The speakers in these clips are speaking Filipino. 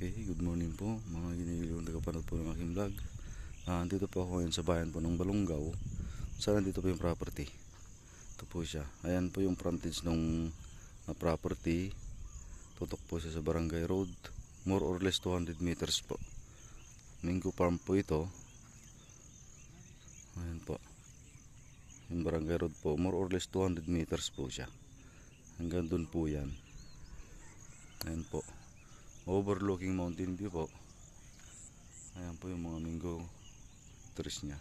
Okay, good morning po mga ginigiliwang tagapanood po ng aking vlog. Dito po ako ngayon sa bayan po ng Balongaw. Saan dito po yung property? Ito po siya. Ayan po yung frontage ng property. Tutok po siya sa Barangay Road. More or less 200 meters po. Mingo Farm po ito. Ayan po. Yung Barangay Road po. More or less 200 meters po siya. Hanggang dun po yan. Ayan po. Overlooking Mountain View po. Ayan po yung mga mango trees nya.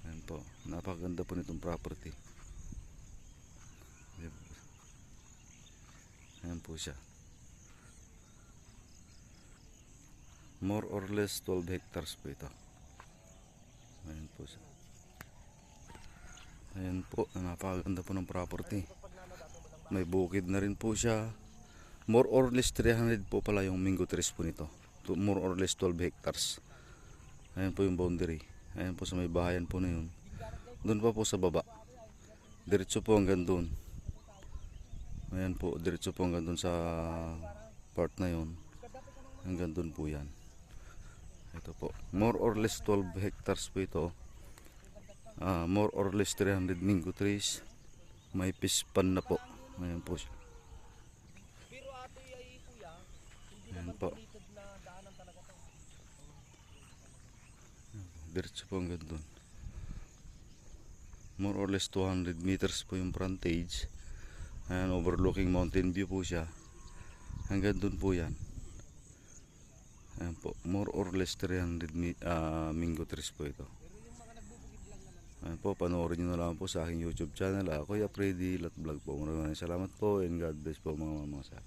Ayan po. Napakaganda po nitong property. Ayan po siya. More or less 12 hectares po ito. Ayan po siya. Ayan po. Napakaganda po ng property. May bukid na rin po siya. More or less 300 po pala yung mango trees po nito. More or less 12 hectares. Ayan po yung boundary. Ayan po sa may bahayan po na yun. Doon pa po sa baba. Diretso po hanggang doon. Ayan po. Diretso po hanggang doon sa part na yun. Hanggang doon po yan. Ito po. More or less 12 hectares po ito. More or less 300 mango trees. May fish pan na po. Ayan po siya. Ayan po. Diretso po hanggang doon. More or less 200 meters po yung frontage. Ayan, overlooking mountain view po siya. Hanggang doon po yan. Ayan po. More or less 300 mango trees po ito. Ayan po, panoorin nyo na lang po sa aking YouTube channel. Kuya Freddy Lat Vlog po. Maraming salamat po and God bless po mga sa